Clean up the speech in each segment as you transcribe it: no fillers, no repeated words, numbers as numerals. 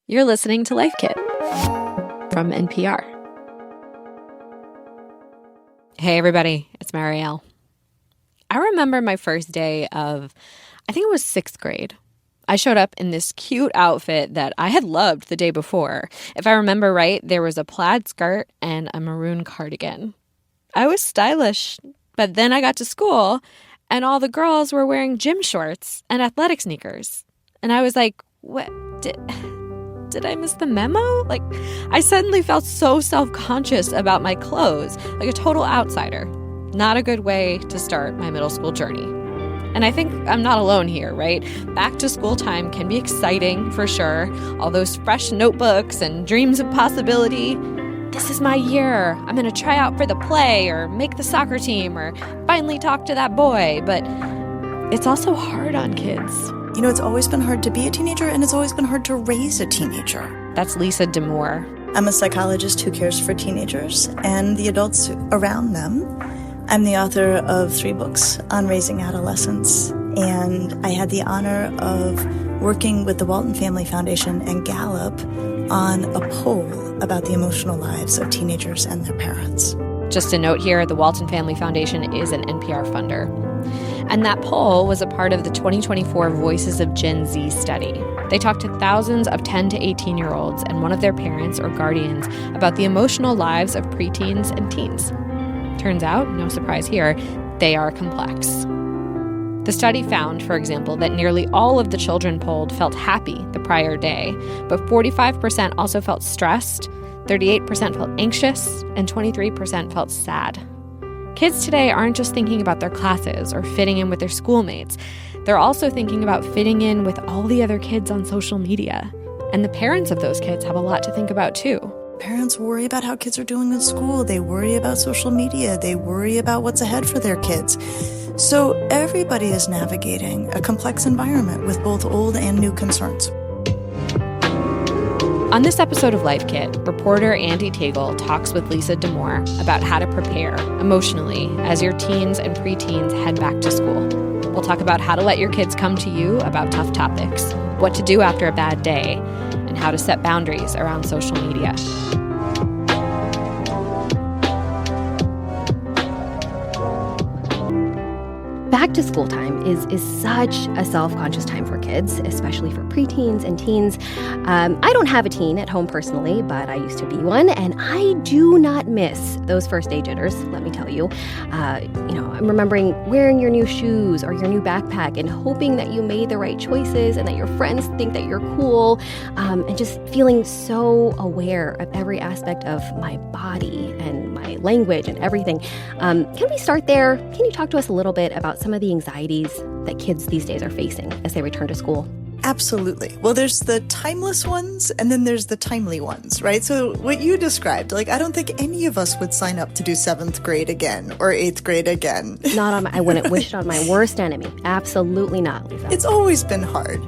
You're listening to Life Kit from NPR. Hey, everybody. It's Marielle. I remember my first day of, I think it was 6th grade. I showed up in this cute outfit that I had loved the day before. If I remember right, there was a plaid skirt and a maroon cardigan. I was stylish, but then I got to school and all the girls were wearing gym shorts and athletic sneakers. And I was like, what? Did I miss the memo? Like, I suddenly felt so self-conscious about my clothes, like a total outsider. Not a good way to start my middle school journey. And I think I'm not alone here, right? Back to school time can be exciting for sure. All those fresh notebooks and dreams of possibility. This is my year. I'm going to try out for the play or make the soccer team or finally talk to that boy. But it's also hard on kids. You know, it's always been hard to be a teenager, and it's always been hard to raise a teenager. That's Lisa D'Amour. I'm a psychologist who cares for teenagers and the adults around them. I'm the author of 3 books on raising adolescents, and I had the honor of working with the Walton Family Foundation and Gallup on a poll about the emotional lives of teenagers and their parents. Just a note here, the Walton Family Foundation is an NPR funder. And that poll was a part of the 2024 Voices of Gen Z study. They talked to thousands of 10 to 18-year-olds and one of their parents or guardians about the emotional lives of preteens and teens. Turns out, no surprise here, they are complex. The study found, for example, that nearly all of the children polled felt happy the prior day, but 45% also felt stressed, 38% felt anxious, and 23% felt sad. Kids today aren't just thinking about their classes or fitting in with their schoolmates. They're also thinking about fitting in with all the other kids on social media. And the parents of those kids have a lot to think about too. Parents worry about how kids are doing in school. They worry about social media. They worry about what's ahead for their kids. So everybody is navigating a complex environment with both old and new concerns. On this episode of Life Kit, reporter Andy Tagle talks with Lisa D'Amour about how to prepare emotionally as your teens and preteens head back to school. We'll talk about how to let your kids come to you about tough topics, what to do after a bad day, and how to set boundaries around social media. Back to school time is such a self-conscious time for kids, especially for preteens and teens. I don't have a teen at home personally, but I used to be one, and I do not miss those first day jitters, let me tell you. I'm remembering wearing your new shoes or your new backpack and hoping that you made the right choices and that your friends think that you're cool, and just feeling so aware of every aspect of my body and my language and everything. Can we start there? Can you talk to us a little bit about some of the anxieties that kids these days are facing as they return to school? Absolutely. Well, there's the timeless ones and then there's the timely ones, right? So what you described, I don't think any of us would sign up to do 7th grade again or 8th grade again. I wouldn't wish it on my worst enemy. Absolutely not, Lisa. It's always been hard.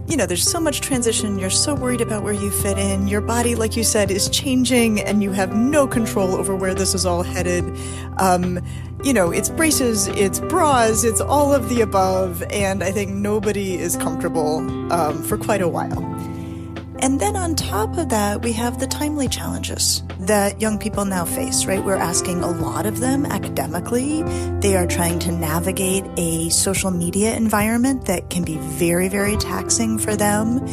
You know, there's so much transition. You're so worried about where you fit in. Your body, like you said, is changing and you have no control over where this is all headed. It's braces, it's bras, it's all of the above. And I think nobody is comfortable for quite a while. And then on top of that, we have the timely challenges that young people now face, right? We're asking a lot of them academically. They are trying to navigate a social media environment that can be very, very taxing for them.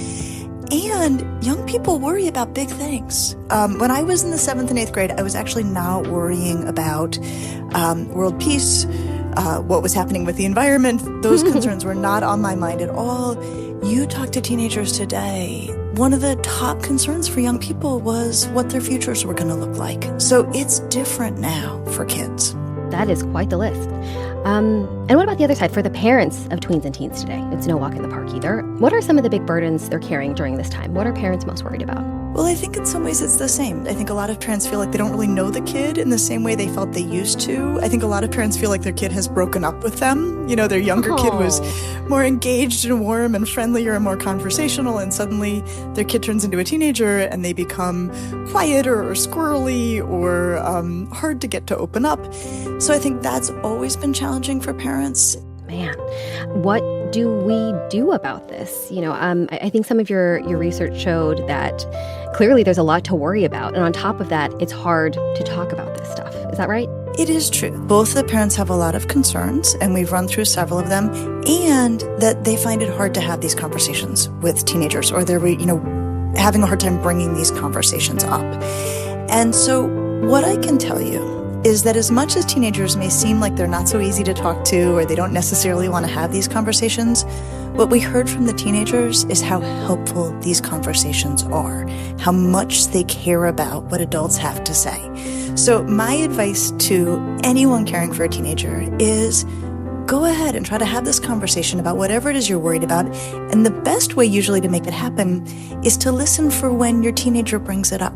And young people worry about big things. When I was in the 7th and 8th grade, I was actually not worrying about world peace, what was happening with the environment. Those concerns were not on my mind at all. You talk to teenagers today, one of the top concerns for young people was what their futures were going to look like. So it's different now for kids. That is quite the list. And what about the other side, for the parents of tweens and teens today? It's no walk in the park either. What are some of the big burdens they're carrying during this time? What are parents most worried about? Well, I think in some ways it's the same. I think a lot of parents feel like they don't really know the kid in the same way they felt they used to. I think a lot of parents feel like their kid has broken up with them. You know, their younger kid was more engaged and warm and friendlier and more conversational, and suddenly their kid turns into a teenager and they become quieter or squirrely or hard to get to open up. So I think that's always been challenging for parents. Man, what do we do about this? I think some of your research showed that clearly there's a lot to worry about. And on top of that, it's hard to talk about this stuff. Is that right? It is true. Both the parents have a lot of concerns, and we've run through several of them, and that they find it hard to have these conversations with teenagers, or they're, having a hard time bringing these conversations up. And so what I can tell you is that as much as teenagers may seem like they're not so easy to talk to, or they don't necessarily want to have these conversations, what we heard from the teenagers is how helpful these conversations are, how much they care about what adults have to say. So my advice to anyone caring for a teenager is go ahead and try to have this conversation about whatever it is you're worried about. And the best way usually to make it happen is to listen for when your teenager brings it up.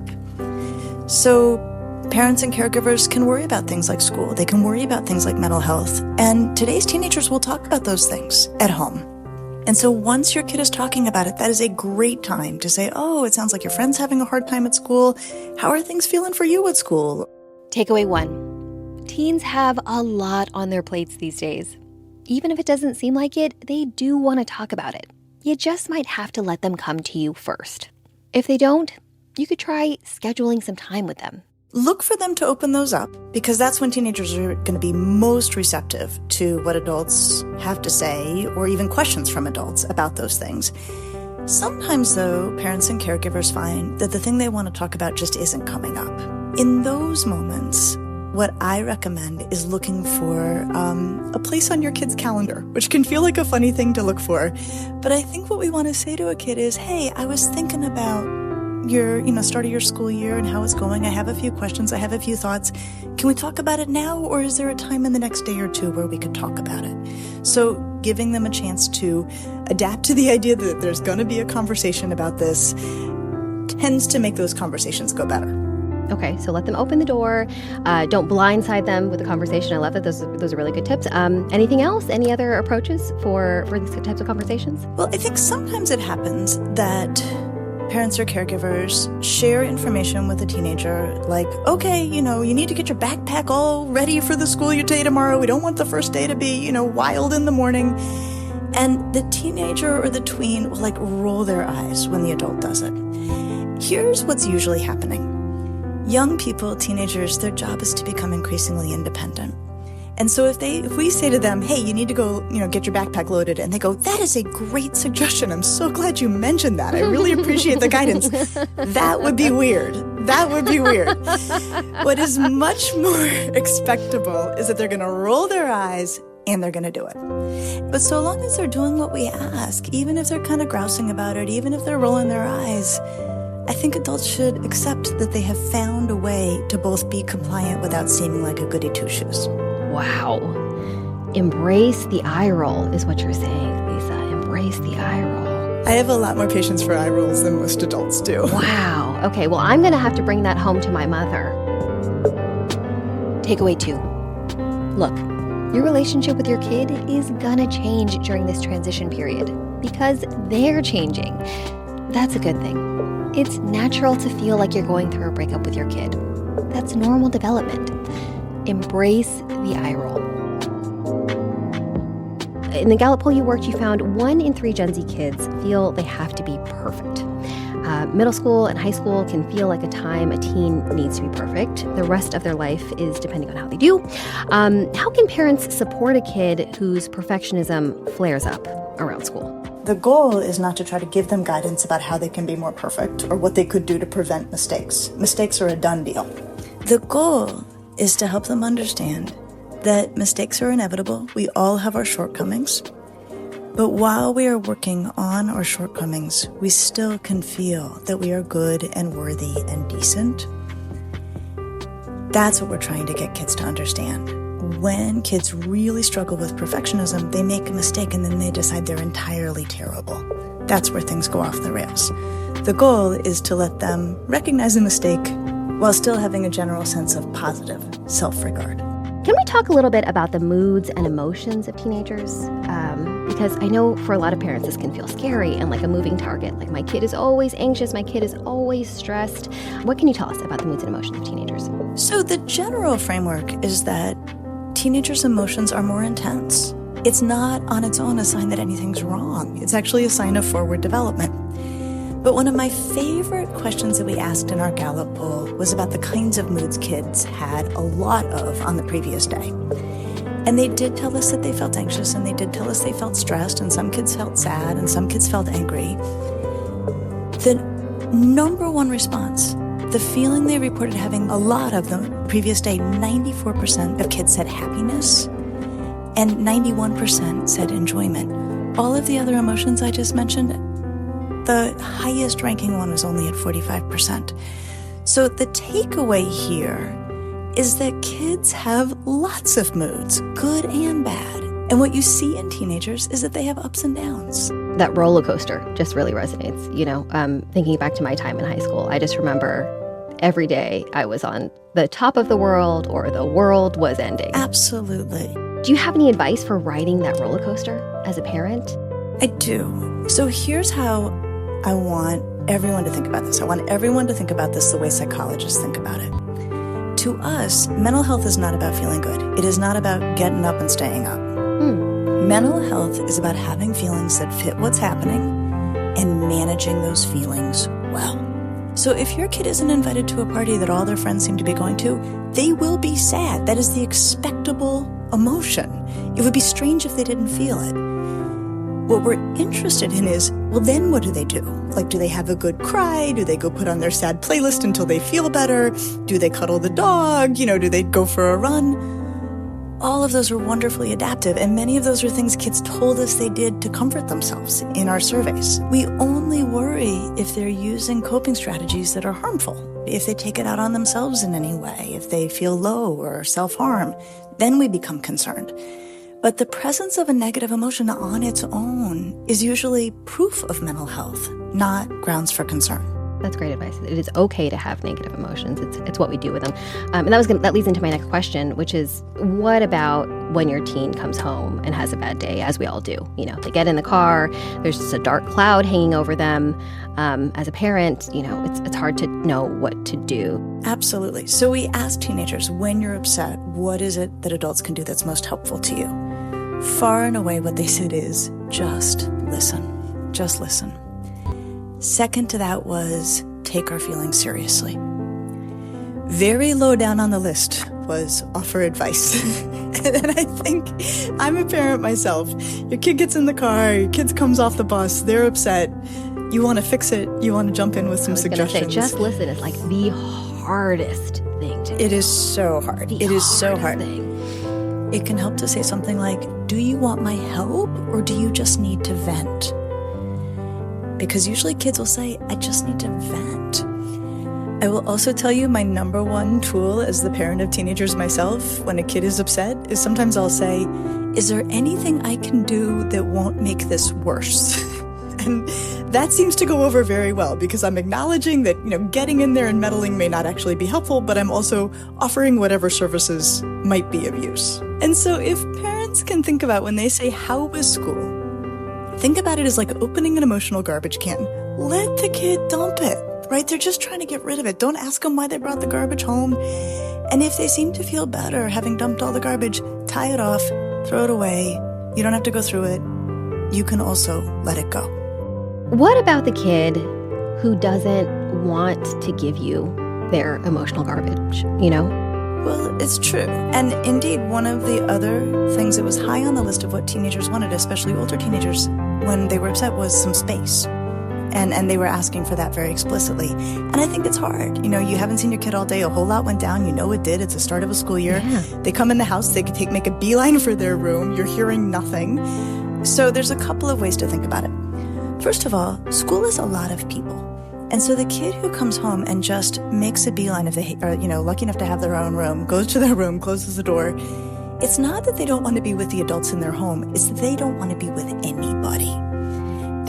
So parents and caregivers can worry about things like school. They can worry about things like mental health. And today's teenagers will talk about those things at home. And so once your kid is talking about it, that is a great time to say, oh, it sounds like your friend's having a hard time at school. How are things feeling for you at school? Takeaway 1. Teens have a lot on their plates these days. Even if it doesn't seem like it, they do want to talk about it. You just might have to let them come to you first. If they don't, you could try scheduling some time with them. Look for them to open those up, because that's when teenagers are going to be most receptive to what adults have to say, or even questions from adults about those things. Sometimes, though, parents and caregivers find that the thing they want to talk about just isn't coming up. In those moments, what I recommend is looking for a place on your kid's calendar, which can feel like a funny thing to look for. But I think what we want to say to a kid is, hey, I was thinking about your, start of your school year and how it's going. I have a few questions. I have a few thoughts. Can we talk about it now, or is there a time in the next day or two where we could talk about it? So giving them a chance to adapt to the idea that there's going to be a conversation about this tends to make those conversations go better. Okay, so let them open the door. Don't blindside them with the conversation. I love that. Those are really good tips. Anything else? Any other approaches for these types of conversations? Well, I think sometimes it happens that parents or caregivers share information with a teenager like, okay, you need to get your backpack all ready for the school year day tomorrow. We don't want the first day to be, wild in the morning. And the teenager or the tween will roll their eyes when the adult does it. Here's what's usually happening. Young people, teenagers, their job is to become increasingly independent. And so if we say to them, hey, you need to go, get your backpack loaded, and they go, that is a great suggestion. I'm so glad you mentioned that. I really appreciate the guidance. That would be weird. That would be weird. What is much more expectable is that they're going to roll their eyes and they're going to do it. But so long as they're doing what we ask, even if they're kind of grousing about it, even if they're rolling their eyes, I think adults should accept that they have found a way to both be compliant without seeming like a goody two-shoes. Wow. Embrace the eye roll is what you're saying, Lisa. Embrace the eye roll. I have a lot more patience for eye rolls than most adults do. Wow. Okay, well, I'm going to have to bring that home to my mother. Takeaway 2. Look, your relationship with your kid is going to change during this transition period because they're changing. That's a good thing. It's natural to feel like you're going through a breakup with your kid. That's normal development. Embrace the eye roll. In the Gallup poll you worked, you found 1 in 3 Gen Z kids feel they have to be perfect. Middle school and high school can feel like a time a teen needs to be perfect. The rest of their life is depending on how they do. How can parents support a kid whose perfectionism flares up around school? The goal is not to try to give them guidance about how they can be more perfect or what they could do to prevent mistakes. Mistakes are a done deal. The goal is to help them understand that mistakes are inevitable. We all have our shortcomings. But while we are working on our shortcomings, we still can feel that we are good and worthy and decent. That's what we're trying to get kids to understand. When kids really struggle with perfectionism, they make a mistake and then they decide they're entirely terrible. That's where things go off the rails. The goal is to let them recognize a mistake while still having a general sense of positive self-regard. Can we talk a little bit about the moods and emotions of teenagers? Because I know for a lot of parents this can feel scary and like a moving target. Like, my kid is always anxious, my kid is always stressed. What can you tell us about the moods and emotions of teenagers? So the general framework is that teenagers' emotions are more intense. it's not on its own a sign that anything's wrong. It's actually a sign of forward development. But one of my favorite questions that we asked in our Gallup poll was about the kinds of moods kids had a lot of on the previous day. And they did tell us that they felt anxious, and they did tell us they felt stressed, and some kids felt sad, and some kids felt angry. The number one response, the feeling they reported having a lot of the previous day, 94% of kids said happiness, and 91% said enjoyment. All of the other emotions I just mentioned, the highest ranking one was only at 45%. So the takeaway here is that kids have lots of moods, good and bad. And what you see in teenagers is that they have ups and downs. That roller coaster just really resonates. Thinking back to my time in high school, I just remember every day I was on the top of the world or the world was ending. Absolutely. Do you have any advice for riding that roller coaster as a parent? I do. So here's how I want everyone to think about this. I want everyone to think about this the way psychologists think about it. To us, mental health is not about feeling good. It is not about getting up and staying up. Mental health is about having feelings that fit what's happening and managing those feelings well. So if your kid isn't invited to a party that all their friends seem to be going to, they will be sad. That is the expectable emotion. It would be strange if they didn't feel it. What we're interested in is, well, then what do they do? Like, do they have a good cry? Do they go put on their sad playlist until they feel better? Do they cuddle the dog? Do they go for a run? All of those are wonderfully adaptive, and many of those are things kids told us they did to comfort themselves in our surveys. We only worry if they're using coping strategies that are harmful, if they take it out on themselves in any way, if they feel low or self-harm, then we become concerned. But the presence of a negative emotion on its own is usually proof of mental health, not grounds for concern. That's great advice. It is okay to have negative emotions. It's what we do with them. And that leads into my next question, which is, what about when your teen comes home and has a bad day, as we all do? They get in the car, there's just a dark cloud hanging over them. As a parent, it's hard to know what to do. Absolutely. So we ask teenagers, when you're upset, what is it that adults can do that's most helpful to you? Far and away, what they said is, just listen. Just listen. Second to that was take our feelings seriously. Very low down on the list was offer advice. And I think I'm a parent myself. Your kid gets in the car, your kid comes off the bus, they're upset. You want to fix it. You want to jump in with some suggestions. Just listen is like the hardest thing to do. It is so hard. It is so hard. It can help to say something like, do you want my help or do you just need to vent? Because usually kids will say, I just need to vent. I will also tell you my number one tool as the parent of teenagers myself, when a kid is upset, is sometimes I'll say, is there anything I can do that won't make this worse? And that seems to go over very well because I'm acknowledging that, getting in there and meddling may not actually be helpful, but I'm also offering whatever services might be of use. And so if parents can think about when they say, how was school? Think about it as like opening an emotional garbage can. Let the kid dump it, right? They're just trying to get rid of it. Don't ask them why they brought the garbage home. And if they seem to feel better having dumped all the garbage, tie it off, throw it away. You don't have to go through it. You can also let it go. What about the kid who doesn't want to give you their emotional garbage, Well, it's true. And indeed, one of the other things that was high on the list of what teenagers wanted, especially older teenagers, when they were upset, was some space. And they were asking for that very explicitly. And I think it's hard. You haven't seen your kid all day. A whole lot went down. It did. It's the start of a school year. Yeah. They come in the house. They can make a beeline for their room. You're hearing nothing. So there's a couple of ways to think about it. First of all, school is a lot of people. And so the kid who comes home and just makes a beeline, if they are, lucky enough to have their own room, goes to their room, closes the door, it's not that they don't want to be with the adults in their home, it's that they don't want to be with anybody.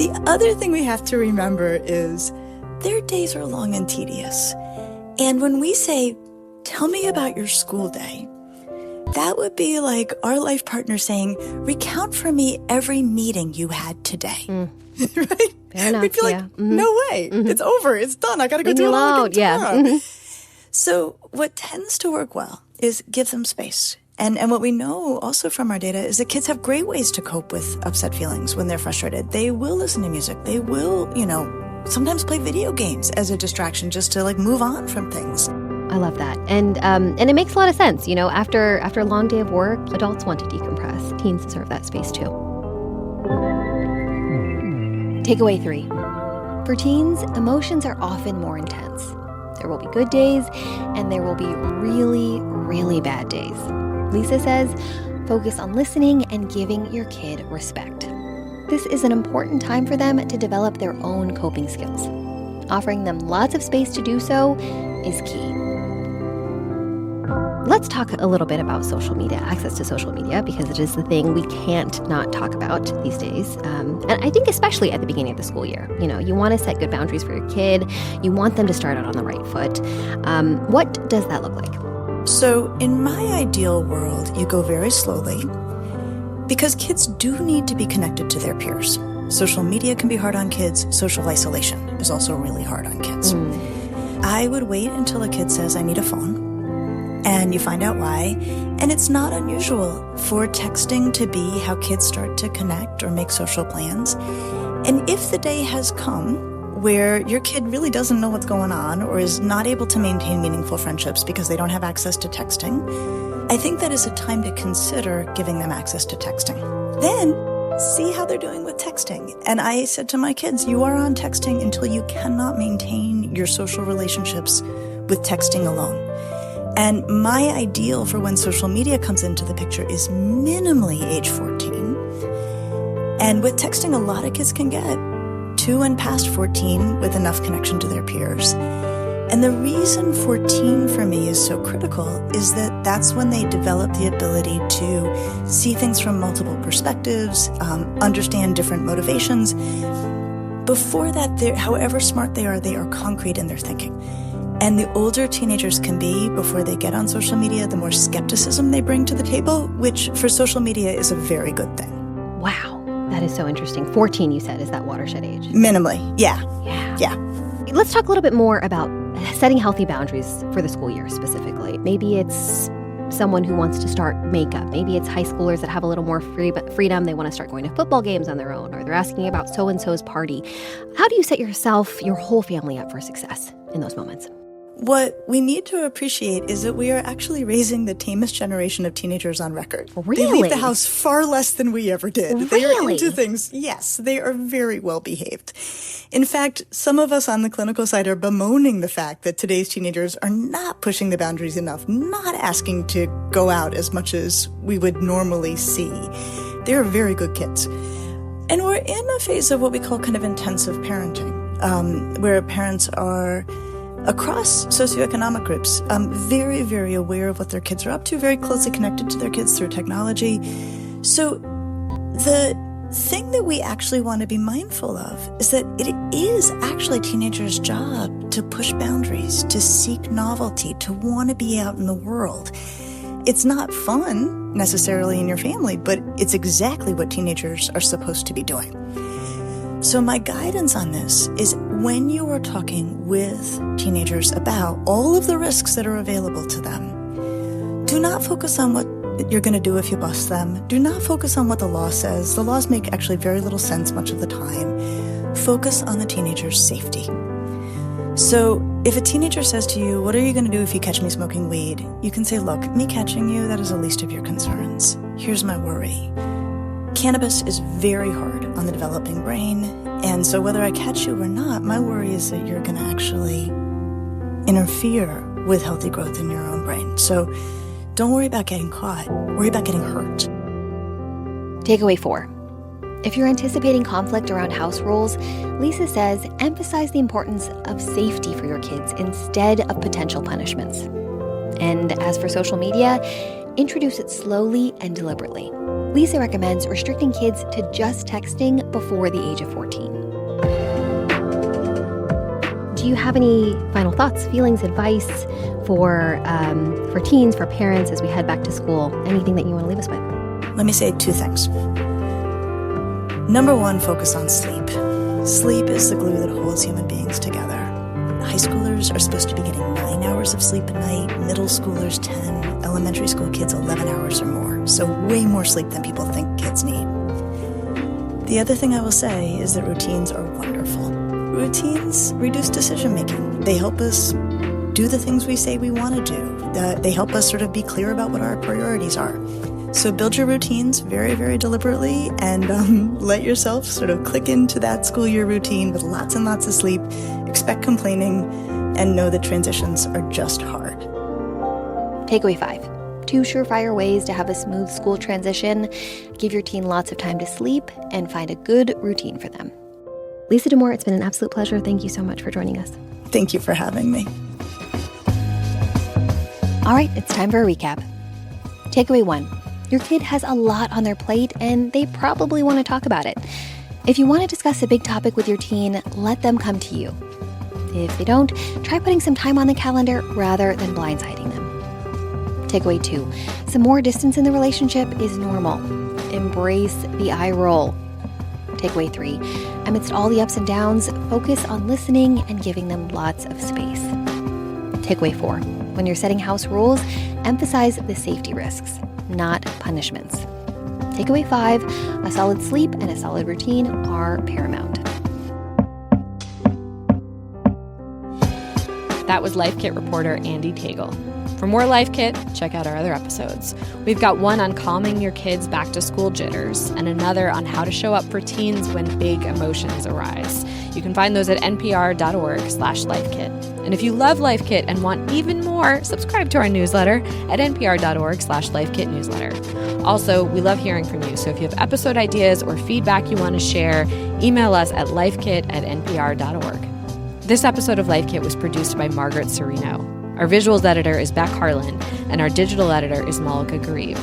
The other thing we have to remember is their days are long and tedious. And when we say, tell me about your school day, that would be like our life partner saying, recount for me every meeting you had today. Right? Fair enough. We'd feel like, no way. It's over. It's done. I got to go do it all again tomorrow. So what tends to work well is give them space. And what we know also from our data is that kids have great ways to cope with upset feelings when they're frustrated. They will listen to music. They will, sometimes play video games as a distraction just to move on from things. I love that. And it makes a lot of sense. After a long day of work, adults want to decompress. Teens deserve that space too. Takeaway 3. For teens, emotions are often more intense. There will be good days, and there will be really, really bad days. Lisa says, focus on listening and giving your kid respect. This is an important time for them to develop their own coping skills. Offering them lots of space to do so is key. Let's talk a little bit about social media, access to social media, because it is the thing we can't not talk about these days. And I think especially at the beginning of the school year. You want to set good boundaries for your kid. You want them to start out on the right foot. What does that look like? So in my ideal world, you go very slowly because kids do need to be connected to their peers. Social media can be hard on kids. Social isolation is also really hard on kids. I would wait until a kid says, I need a phone. And you find out why. And it's not unusual for texting to be how kids start to connect or make social plans. And if the day has come where your kid really doesn't know what's going on or is not able to maintain meaningful friendships because they don't have access to texting, I think that is a time to consider giving them access to texting. Then see how they're doing with texting. And I said to my kids, you are on texting until you cannot maintain your social relationships with texting alone. And my ideal for when social media comes into the picture is minimally age 14. And with texting, a lot of kids can get to and past 14 with enough connection to their peers. And the reason 14 for me is so critical is that that's when they develop the ability to see things from multiple perspectives, understand different motivations. Before that, however smart they are concrete in their thinking. And the older teenagers can be before they get on social media, the more skepticism they bring to the table, which for social media is a very good thing. Wow, that is so interesting. 14, you said, is that watershed age? Minimally, yeah. Let's talk a little bit more about setting healthy boundaries for the school year specifically. Maybe it's someone who wants to start makeup. Maybe it's high schoolers that have a little more freedom. They want to start going to football games on their own, or they're asking about so-and-so's party. How do you set yourself, your whole family up for success in those moments? What we need to appreciate is that we are actually raising the tamest generation of teenagers on record. Really? They leave the house far less than we ever did. Really? They are into things. Yes, they are very well behaved. In fact, some of us on the clinical side are bemoaning the fact that today's teenagers are not pushing the boundaries enough, not asking to go out as much as we would normally see. They're very good kids. And we're in a phase of what we call kind of intensive parenting, where parents are across socioeconomic groups, very, very aware of what their kids are up to, very closely connected to their kids through technology. So the thing that we actually want to be mindful of is that it is actually teenagers' job to push boundaries, to seek novelty, to want to be out in the world. It's not fun necessarily in your family, but it's exactly what teenagers are supposed to be doing. So my guidance on this is when you are talking with teenagers about all of the risks that are available to them, do not focus on what you're going to do if you bust them. Do not focus on what the law says. The laws make actually very little sense much of the time. Focus on the teenager's safety. So if a teenager says to you, what are you going to do if you catch me smoking weed? You can say, look, me catching you, that is the least of your concerns. Here's my worry. Cannabis is very hard on the developing brain, and so whether I catch you or not, my worry is that you're going to actually interfere with healthy growth in your own brain. So don't worry about getting caught. Worry about getting hurt. Takeaway 4. If you're anticipating conflict around house rules, Lisa says emphasize the importance of safety for your kids instead of potential punishments. And as for social media, introduce it slowly and deliberately. Lisa recommends restricting kids to just texting before the age of 14. Do you have any final thoughts, feelings, advice for teens, for parents as we head back to school? Anything that you want to leave us with? Let me say 2 things. Number 1, focus on sleep. Sleep is the glue that holds human beings together. High schoolers are supposed to be getting 9 hours of sleep a night, middle schoolers 10, elementary school kids 11 hours or more. So way more sleep than people think kids need. The other thing I will say is that routines are wonderful. Routines reduce decision making. They help us do the things we say we want to do. They help us sort of be clear about what our priorities are. So build your routines very, very deliberately and let yourself sort of click into that school year routine with lots and lots of sleep. Expect complaining and know that transitions are just hard. Takeaway 5. 2 surefire ways to have a smooth school transition. Give your teen lots of time to sleep and find a good routine for them. Lisa D'Amour, it's been an absolute pleasure. Thank you so much for joining us. Thank you for having me. All right, it's time for a recap. Takeaway 1. Your kid has a lot on their plate and they probably want to talk about it. If you want to discuss a big topic with your teen, let them come to you. If they don't, try putting some time on the calendar rather than blindsiding them. Takeaway 2. Some more distance in the relationship is normal. Embrace the eye roll. Takeaway 3. Amidst all the ups and downs, focus on listening and giving them lots of space. Takeaway 4. When you're setting house rules, emphasize the safety risks, not punishments. Takeaway 5. A solid sleep and a solid routine are paramount. That was Life Kit reporter Andy Tagle. For more Life Kit, check out our other episodes. We've got one on calming your kids' back-to-school jitters and another on how to show up for teens when big emotions arise. You can find those at npr.org/lifekit. And if you love Life Kit and want even more, subscribe to our newsletter at npr.org/lifekitnewsletter. Also, we love hearing from you, so if you have episode ideas or feedback you want to share, email us at lifekit@npr.org. This episode of Life Kit was produced by Margaret Serino. Our visuals editor is Beck Harlan, and our digital editor is Malika Garib.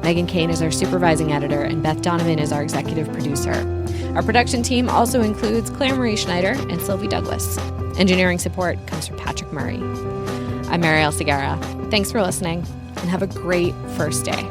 Megan Kane is our supervising editor, and Beth Donovan is our executive producer. Our production team also includes Claire Marie Schneider and Sylvie Douglas. Engineering support comes from Patrick Murray. I'm Marielle Segarra. Thanks for listening, and have a great first day.